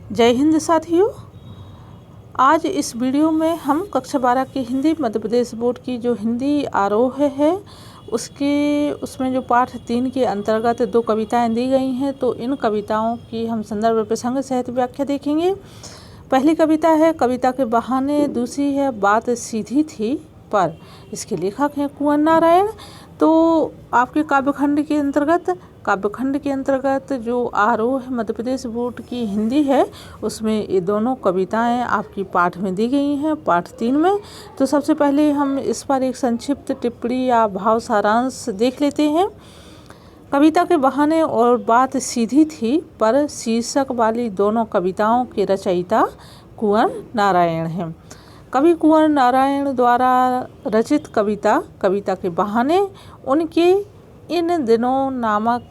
जय हिंद साथियों। आज इस वीडियो में हम कक्षा 12 की हिंदी मध्य प्रदेश बोर्ड की जो हिंदी आरोह है उसमें जो पाठ 3 के अंतर्गत 2 कविताएं दी गई हैं, तो इन कविताओं की हम संदर्भ प्रसंग सहित व्याख्या देखेंगे। पहली कविता है कविता के बहाने, दूसरी है बात सीधी थी पर। इसके लेखक हैं कुंवर नारायण। तो आपके काव्यखंड के अंतर्गत जो आरोह मध्य प्रदेश बोर्ड की हिंदी है उसमें ये दोनों कविताएं आपकी पाठ में दी गई हैं, पाठ 3 में। तो सबसे पहले हम इस पर एक संक्षिप्त टिप्पणी या भाव सारांश देख लेते हैं। कविता के बहाने और बात सीधी थी पर शीर्षक वाली दोनों कविताओं के रचयिता कुंवर नारायण हैं। कवि कुंवर नारायण द्वारा रचित कविता के बहाने उनके इन दिनों नामक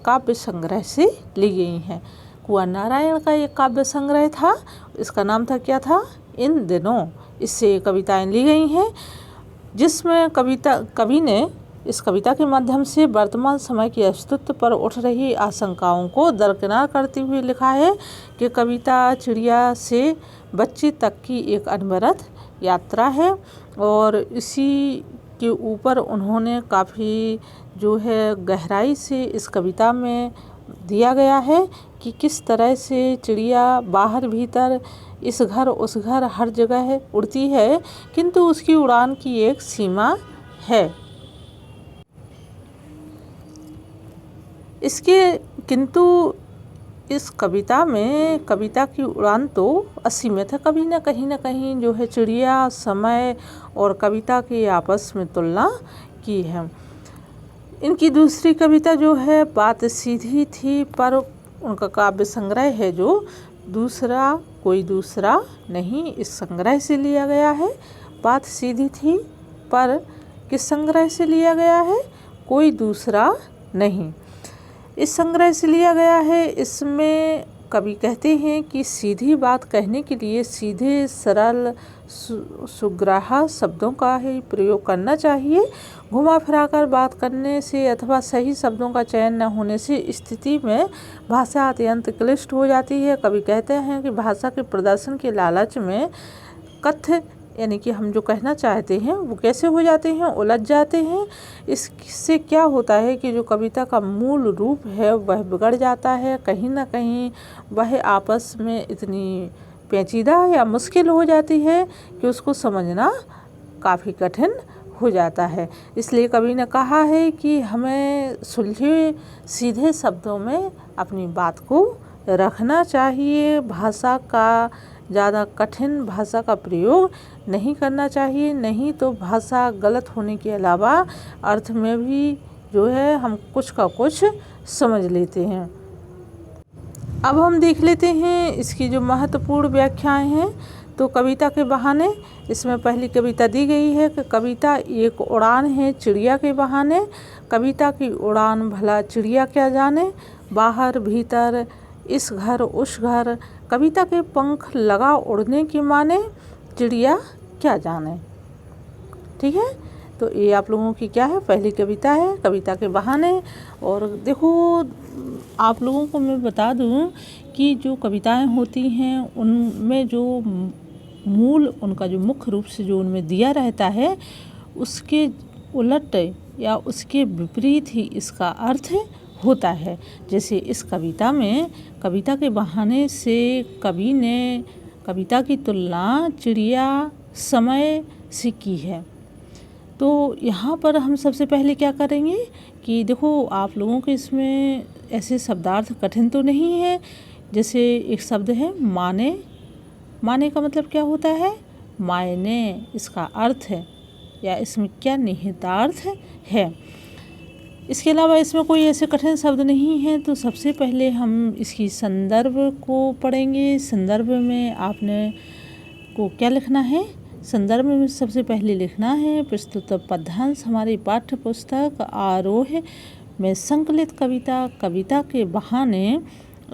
काव्य संग्रह से ली गई हैं। कुंवर नारायण का एक काव्य संग्रह था, इसका नाम क्या था? इन दिनों। इससे कविताएं ली गई हैं, जिसमें कवि ने इस कविता के माध्यम से वर्तमान समय के अस्तित्व पर उठ रही आशंकाओं को दरकिनार करते हुए लिखा है कि कविता चिड़िया से बच्ची तक की एक अनवरत यात्रा है। और इसी के ऊपर उन्होंने काफ़ी जो है गहराई से इस कविता में दिया गया है कि किस तरह से चिड़िया बाहर भीतर इस घर उस घर हर जगह उड़ती है, किंतु उसकी उड़ान की एक सीमा है। किंतु इस कविता में कविता की उड़ान तो असीमित है। कभी न कहीं जो है चिड़िया, समय और कविता की आपस में तुलना की है। इनकी दूसरी कविता जो है बात सीधी थी पर, उनका काव्य संग्रह है जो दूसरा कोई दूसरा नहीं, इस संग्रह से लिया गया है। बात सीधी थी पर किस संग्रह से लिया गया है? कोई दूसरा नहीं, इस संग्रह से लिया गया है। इसमें कवि कहते हैं कि सीधी बात कहने के लिए सीधे सरल सुग्राह्य शब्दों का ही प्रयोग करना चाहिए। घुमा फिराकर बात करने से अथवा सही शब्दों का चयन न होने से स्थिति में भाषा अत्यंत क्लिष्ट हो जाती है। कवि कहते हैं कि भाषा के प्रदर्शन के लालच में कथ्य यानी कि हम जो कहना चाहते हैं वो कैसे हो जाते हैं? उलझ जाते हैं। इससे क्या होता है कि जो कविता का मूल रूप है वह बिगड़ जाता है। कहीं ना कहीं वह आपस में इतनी पेचीदा या मुश्किल हो जाती है कि उसको समझना काफ़ी कठिन हो जाता है। इसलिए कवि ने कहा है कि हमें सुलझे सीधे शब्दों में अपनी बात को रखना चाहिए। भाषा का ज़्यादा कठिन भाषा का प्रयोग नहीं करना चाहिए, नहीं तो भाषा गलत होने के अलावा अर्थ में भी जो है हम कुछ का कुछ समझ लेते हैं। अब हम देख लेते हैं इसकी जो महत्वपूर्ण व्याख्याएं हैं। तो कविता के बहाने, इसमें पहली कविता दी गई है कि कविता एक उड़ान है चिड़िया के बहाने। कविता की उड़ान भला चिड़िया क्या जाने, बाहर भीतर इस घर उस घर, कविता के पंख लगा उड़ने की माने, चिड़िया क्या जाने। ठीक है, तो ये आप लोगों की क्या है, पहली कविता है कविता के बहाने। और देखो आप लोगों को मैं बता दूं कि जो कविताएं होती हैं उनमें जो मूल उनका जो मुख्य रूप से जो उनमें दिया रहता है उसके उलट या उसके विपरीत ही इसका अर्थ होता है। जैसे इस कविता में कविता के बहाने से कवि ने कविता की तुलना चिड़िया समय से की है। तो यहाँ पर हम सबसे पहले क्या करेंगे कि देखो आप लोगों के इसमें ऐसे शब्दार्थ कठिन तो नहीं है। जैसे एक शब्द है माने, माने का मतलब क्या होता है? मायने, इसका अर्थ है या इसमें क्या निहितार्थ है। इसके अलावा इसमें कोई ऐसे कठिन शब्द नहीं है। तो सबसे पहले हम इसकी संदर्भ को पढ़ेंगे। संदर्भ में आपने को क्या लिखना है? संदर्भ में सबसे पहले लिखना है प्रस्तुत पद्यांश हमारी पाठ्य पुस्तक आरोह में संकलित कविता के बहाने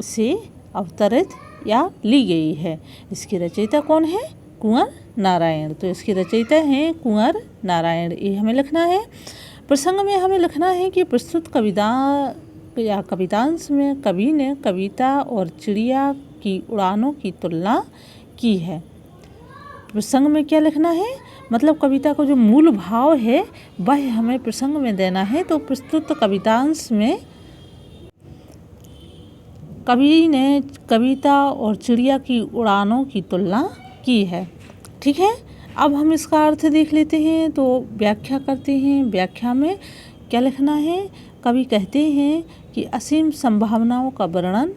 से अवतरित या ली गई है। इसकी रचयिता कौन है? कुंवर नारायण। तो इसके रचयिता हैं कुंवर नारायण, ये हमें लिखना है। प्रसंग में हमें लिखना है कि प्रस्तुत कविता या कवितांश में कवि ने कविता और चिड़िया की उड़ानों की तुलना की है। प्रसंग में क्या लिखना है, मतलब कविता का जो मूल भाव है वह हमें प्रसंग में देना है। तो प्रस्तुत कवितांश में कवि ने कविता और चिड़िया की उड़ानों की तुलना की है। ठीक है, अब हम इसका अर्थ देख लेते हैं। तो व्याख्या करते हैं। व्याख्या में क्या लिखना है, कवि कहते हैं कि असीम संभावनाओं का वर्णन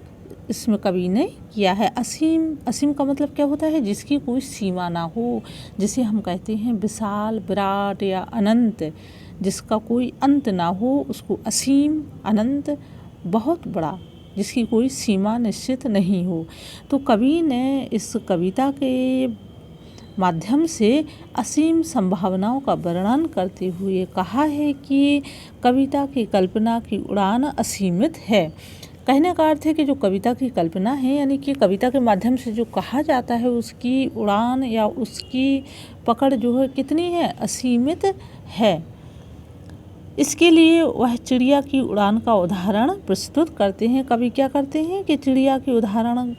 इसमें कवि ने किया है। असीम का मतलब क्या होता है, जिसकी कोई सीमा ना हो, जिसे हम कहते हैं विशाल, विराट या अनंत, जिसका कोई अंत ना हो, उसको असीम, अनंत, बहुत बड़ा, जिसकी कोई सीमा निश्चित नहीं हो। तो कवि ने इस कविता के माध्यम से असीम संभावनाओं का वर्णन करते हुए कहा है कि कविता की कल्पना की उड़ान असीमित है। कहने का अर्थ है कि जो कविता की कल्पना है, यानी कि कविता के माध्यम से जो कहा जाता है, उसकी उड़ान या उसकी पकड़ जो है कितनी है, असीमित है। इसके लिए वह चिड़िया की उड़ान का उदाहरण प्रस्तुत करते हैं। कवि क्या करते हैं कि चिड़िया की उड़ान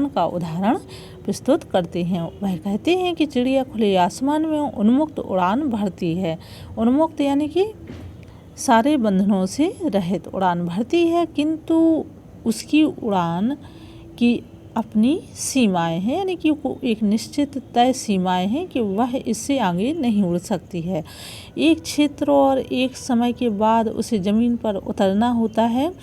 का उदाहरण प्रस्तुत करते हैं। वह कहते हैं कि चिड़िया खुले आसमान में उन्मुक्त उड़ान भरती है। उन्मुक्त यानी कि सारे बंधनों से रहित उड़ान भरती है, किंतु उसकी उड़ान की अपनी सीमाएं हैं, यानी कि एक निश्चित तय सीमाएं हैं कि वह इससे आगे नहीं उड़ सकती है। एक क्षेत्र और एक समय के बाद उसे ज़मीन पर उतरना होता है।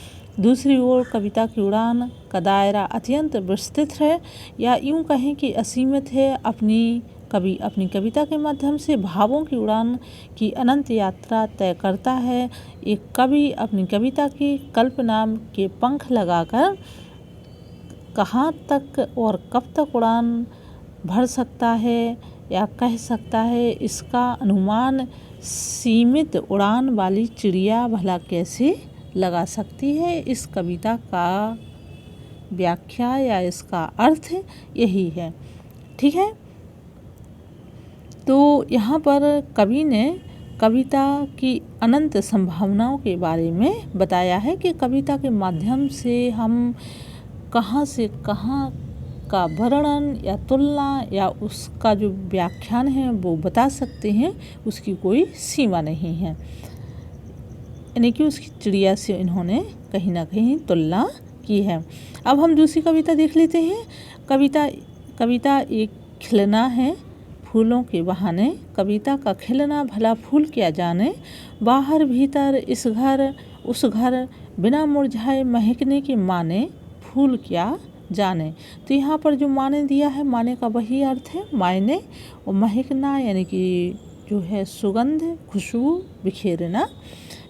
दूसरी ओर कविता की उड़ान का दायरा अत्यंत विस्तृत है, या यूँ कहें कि असीमित है। कवि अपनी कविता के माध्यम से भावों की उड़ान की अनंत यात्रा तय करता है। एक कवि अपनी कविता की कल्पना के पंख लगाकर कहाँ तक और कब तक उड़ान भर सकता है या कह सकता है, इसका अनुमान सीमित उड़ान वाली चिड़िया भला कैसे लगा सकती है। इस कविता का व्याख्या या इसका अर्थ यही है। ठीक है, तो यहाँ पर कवि ने कविता की अनंत संभावनाओं के बारे में बताया है कि कविता के माध्यम से हम कहाँ से कहाँ का वर्णन या तुलना या उसका जो व्याख्यान है वो बता सकते हैं, उसकी कोई सीमा नहीं है। यानी कि उसकी चिड़िया से इन्होंने कहीं ना कहीं तुलना की है। अब हम दूसरी कविता देख लेते हैं। कविता एक खिलना है फूलों के बहाने। कविता का खिलना भला फूल क्या जाने, बाहर भीतर इस घर उस घर, बिना मुरझाए महकने के माने, फूल क्या जाने। तो यहाँ पर जो माने दिया है, माने का वही अर्थ है मायने, और महकना यानी कि जो है सुगंध, खुशबू, बिखेरना।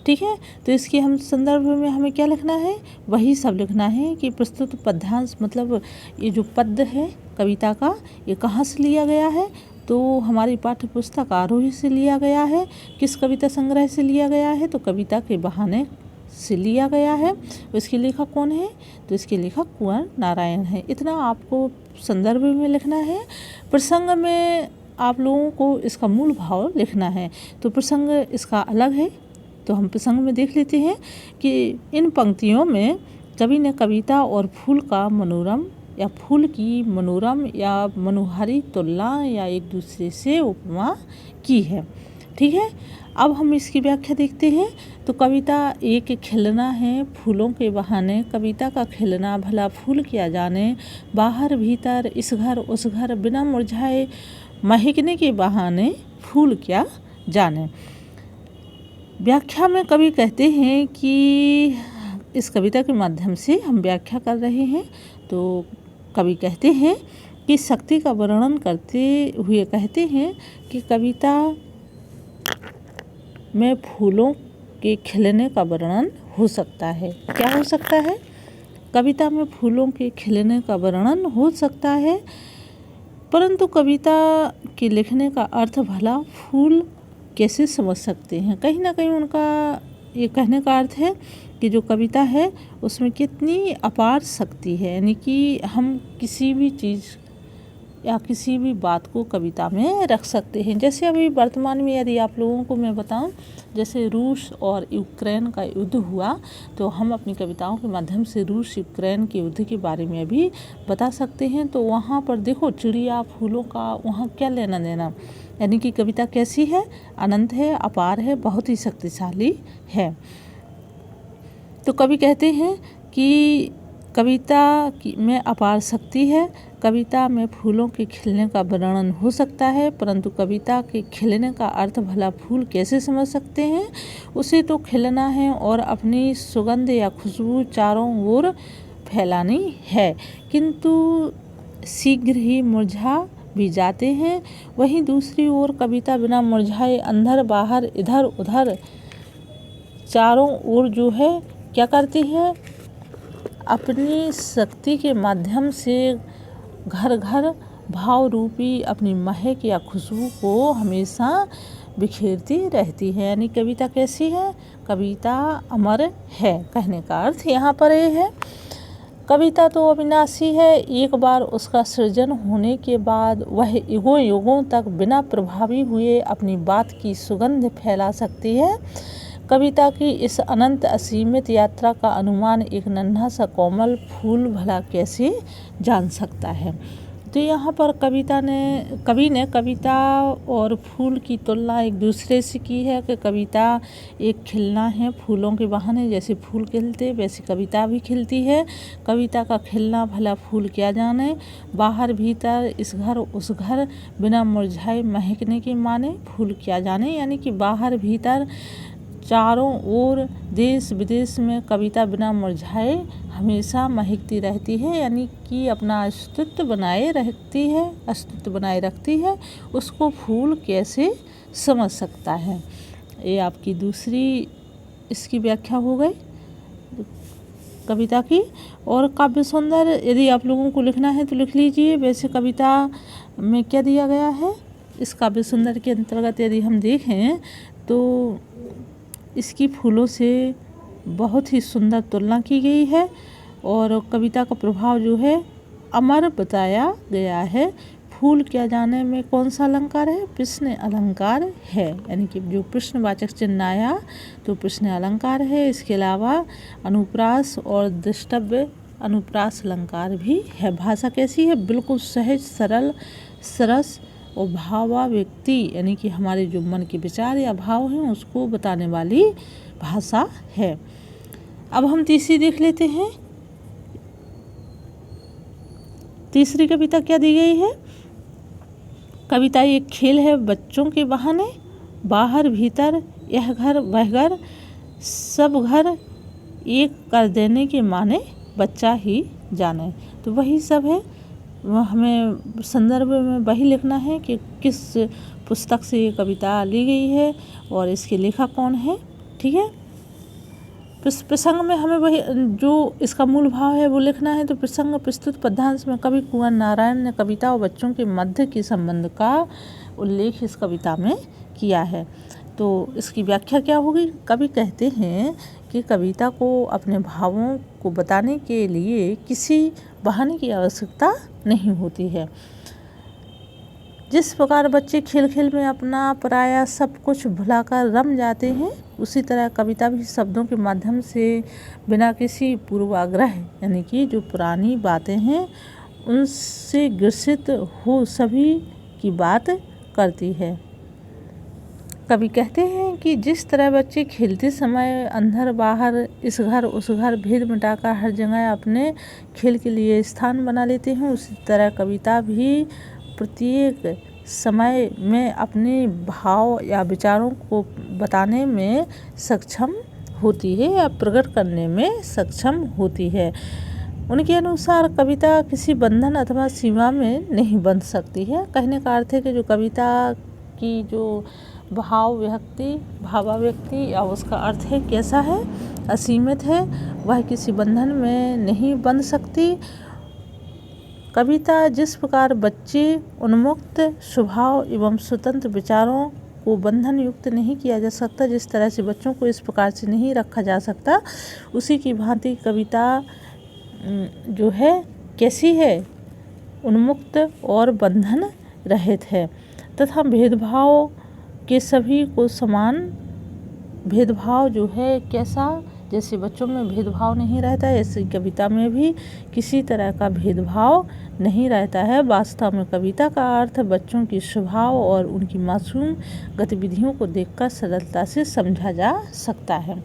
ठीक है, तो इसके हम संदर्भ में हमें क्या लिखना है, वही सब लिखना है कि प्रस्तुत पद्यांश, मतलब ये जो पद्य है कविता का, ये कहाँ से लिया गया है, तो हमारी पाठ्य पुस्तक आरोही से लिया गया है। किस कविता संग्रह से लिया गया है, तो कविता के बहाने से लिया गया है। इसके लेखक कौन है, तो इसके लेखक कुंवर नारायण है। इतना आपको संदर्भ में लिखना है। प्रसंग में आप लोगों को इसका मूल भाव लिखना है। तो प्रसंग इसका अलग है, तो हम प्रसंग में देख लेते हैं कि इन पंक्तियों में कवि ने कविता और फूल का मनोरम या फूल की मनोरम या मनोहारी तुलना या एक दूसरे से उपमा की है। ठीक है, अब हम इसकी व्याख्या देखते हैं। तो कविता एक खिलना है फूलों के बहाने। कविता का खिलना भला फूल क्या जाने, बाहर भीतर इस घर उस घर, बिना मुरझाए महकने के बहाने, फूल क्या जाने। व्याख्या में कवि कहते हैं कि इस कविता के माध्यम से हम व्याख्या कर रहे हैं। तो कवि कहते हैं कि शक्ति का वर्णन करते हुए कहते हैं कि कविता में फूलों के खिलने का वर्णन हो सकता है। क्या हो सकता है, कविता में फूलों के खिलने का वर्णन हो सकता है, परंतु कविता के लिखने का अर्थ भला फूल कैसे समझ सकते हैं। कहीं ना कहीं उनका ये कहने का अर्थ है कि जो कविता है उसमें कितनी अपार शक्ति है, यानी कि हम किसी भी चीज़ या किसी भी बात को कविता में रख सकते हैं। जैसे अभी वर्तमान में यदि आप लोगों को मैं बताऊं, जैसे रूस और यूक्रेन का युद्ध हुआ, तो हम अपनी कविताओं के माध्यम से रूस यूक्रेन के युद्ध के बारे में भी बता सकते हैं। तो वहाँ पर देखो चिड़िया फूलों का वहाँ क्या लेना देना, यानी कि कविता कैसी है, अनंत है, अपार है, बहुत ही शक्तिशाली है। तो कवि कहते हैं कि कविता में अपार शक्ति है, कविता में फूलों के खिलने का वर्णन हो सकता है, परंतु कविता के खिलने का अर्थ भला फूल कैसे समझ सकते हैं। उसे तो खिलना है और अपनी सुगंध या खुशबू चारों ओर फैलानी है, किंतु शीघ्र ही मुरझा भी जाते हैं। वहीं दूसरी ओर कविता बिना मुरझाए अंदर बाहर इधर उधर चारों ओर जो है क्या करती है, अपनी शक्ति के माध्यम से घर घर भाव रूपी अपनी महक या खुशबू को हमेशा बिखेरती रहती है। यानी कविता कैसी है, कविता अमर है। कहने का अर्थ यहाँ पर ये है, कविता तो अविनाशी है, एक बार उसका सृजन होने के बाद वह युगों युगों तक बिना प्रभावी हुए अपनी बात की सुगंध फैला सकती है। कविता की इस अनंत असीमित यात्रा का अनुमान एक नन्हा सा कोमल फूल भला कैसे जान सकता है। तो यहाँ पर कवि ने कविता और फूल की तुलना एक दूसरे से की है कि कविता एक खिलना है फूलों के बहाने, जैसे फूल खिलते वैसे कविता भी खिलती है। कविता का खिलना भला फूल क्या जाने, बाहर भीतर इस घर उस घर बिना मुरझाए महकने के माने फूल क्या जाने। यानी कि बाहर भीतर चारों ओर देश विदेश में कविता बिना मुरझाए हमेशा महकती रहती है, यानी कि अपना अस्तित्व बनाए रखती है। उसको फूल कैसे समझ सकता है। ये आपकी दूसरी इसकी व्याख्या हो गई कविता की। और काव्य सुंदर यदि आप लोगों को लिखना है तो लिख लीजिए। वैसे कविता में क्या दिया गया है, इस काव्य सुंदर के अंतर्गत यदि हम देखें तो इसकी फूलों से बहुत ही सुंदर तुलना की गई है और कविता का प्रभाव जो है अमर बताया गया है। फूल क्या जाने में कौन सा अलंकार है, प्रश्न अलंकार है, यानी कि जो प्रश्नवाचक चिन्ह आया तो प्रश्न अलंकार है। इसके अलावा अनुप्रास और द्रष्टव्य अनुप्रास अलंकार भी है। भाषा कैसी है, बिल्कुल सहज सरल सरस और भावाव्यक्ति, यानी कि हमारे जो मन के विचार या भाव हैं उसको बताने वाली भाषा है। अब हम तीसरी देख लेते हैं। तीसरी कविता क्या दी गई है, कविता एक खेल है बच्चों के बहाने, बाहर भीतर यह घर वह घर सब घर एक कर देने के माने बच्चा ही जाने। तो वही सब है, हमें संदर्भ में वही लिखना है कि किस पुस्तक से ये कविता ली गई है और इसके लेखक कौन है। ठीक है, प्रसंग में हमें वही जो इसका मूल भाव है वो लिखना है। तो प्रसंग प्रस्तुत पद्यांश में कवि कुंवर नारायण ने कविता और बच्चों के मध्य के संबंध का उल्लेख इस कविता में किया है। तो इसकी व्याख्या क्या होगी, कवि कहते हैं कि कविता को अपने भावों को बताने के लिए किसी बहाने की आवश्यकता नहीं होती है। जिस प्रकार बच्चे खेल खेल में अपना पराया सब कुछ भुलाकर रम जाते हैं, उसी तरह कविता भी शब्दों के माध्यम से बिना किसी पूर्वाग्रह, यानी कि जो पुरानी बातें हैं उनसे ग्रसित हो सभी की बात करती है। कवि कहते हैं कि जिस तरह बच्चे खेलते समय अंदर बाहर इस घर उस घर भेद मिटाकर हर जगह अपने खेल के लिए स्थान बना लेते हैं, उसी तरह कविता भी प्रत्येक समय में अपने भाव या विचारों को बताने में सक्षम होती है या प्रकट करने में सक्षम होती है। उनके अनुसार कविता किसी बंधन अथवा सीमा में नहीं बंध सकती है। कहने का अर्थ है कि जो कविता की जो भावाव्यक्ति या उसका अर्थ है कैसा है, असीमित है, वह किसी बंधन में नहीं बंध सकती। कविता जिस प्रकार बच्चे उन्मुक्त स्वभाव एवं स्वतंत्र विचारों को बंधन युक्त नहीं किया जा सकता, जिस तरह से बच्चों को इस प्रकार से नहीं रखा जा सकता, उसी की भांति कविता जो है कैसी है, उन्मुक्त और बंधन रहित है तथा भेदभाव के सभी को समान भेदभाव जो है कैसा, जैसे बच्चों में भेदभाव नहीं रहता है ऐसे कविता में भी किसी तरह का भेदभाव नहीं रहता है। वास्तव में कविता का अर्थ बच्चों की स्वभाव और उनकी मासूम गतिविधियों को देखकर सरलता से समझा जा सकता है।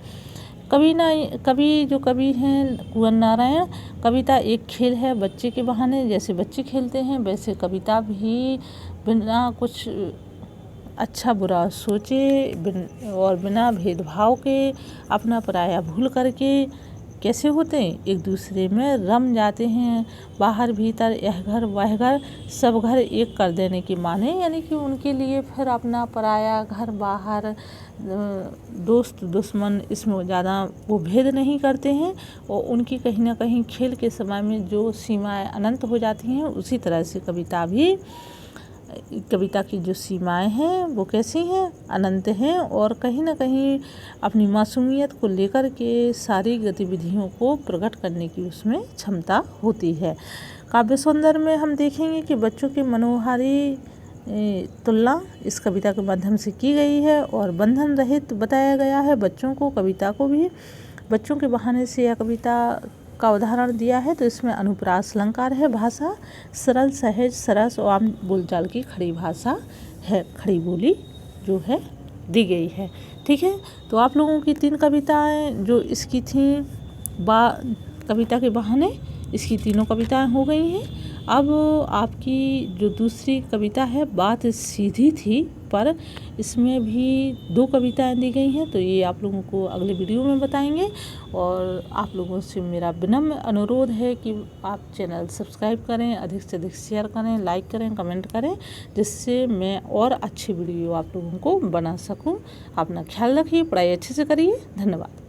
कवि जो कवि हैं कुंवर नारायण, कविता एक खेल है बच्चे के बहाने, जैसे बच्चे खेलते हैं वैसे कविता भी बिना कुछ अच्छा बुरा सोचे और बिना भेदभाव के अपना पराया भूल करके कैसे होते हैं, एक दूसरे में रम जाते हैं। बाहर भीतर यह घर वह घर सब घर एक कर देने की माने, यानी कि उनके लिए फिर अपना पराया घर बाहर दोस्त दुश्मन इसमें ज़्यादा वो भेद नहीं करते हैं और उनकी कहीं ना कहीं खेल के समय में जो सीमाएं अनंत हो जाती हैं, उसी तरह से कविता की जो सीमाएं हैं वो कैसी हैं, अनंत हैं और कहीं ना कहीं अपनी मासूमियत को लेकर के सारी गतिविधियों को प्रकट करने की उसमें क्षमता होती है। काव्य सौंदर्य में हम देखेंगे कि बच्चों की मनोहारी तुलना इस कविता के माध्यम से की गई है और बंधन रहित बताया गया है बच्चों को। कविता को भी बच्चों के बहाने से यह कविता का उदाहरण दिया है। तो इसमें अनुप्रास अलंकार है, भाषा सरल सहज सरस और आम बोलचाल की खड़ी भाषा है, खड़ी बोली जो है दी गई है। ठीक है, तो आप लोगों की 3 कविताएं जो इसकी थी कविता के बहाने, इसकी तीनों कविताएं हो गई हैं। अब आपकी जो दूसरी कविता है बात सीधी थी, पर इसमें भी 2 कविताएं दी गई हैं, तो ये आप लोगों को अगले वीडियो में बताएंगे। और आप लोगों से मेरा विनम्र अनुरोध है कि आप चैनल सब्सक्राइब करें, अधिक से अधिक शेयर करें, लाइक करें, कमेंट करें, जिससे मैं और अच्छी वीडियो आप लोगों को बना सकूं। अपना ख्याल रखिए, पढ़ाई अच्छे से करिए। धन्यवाद।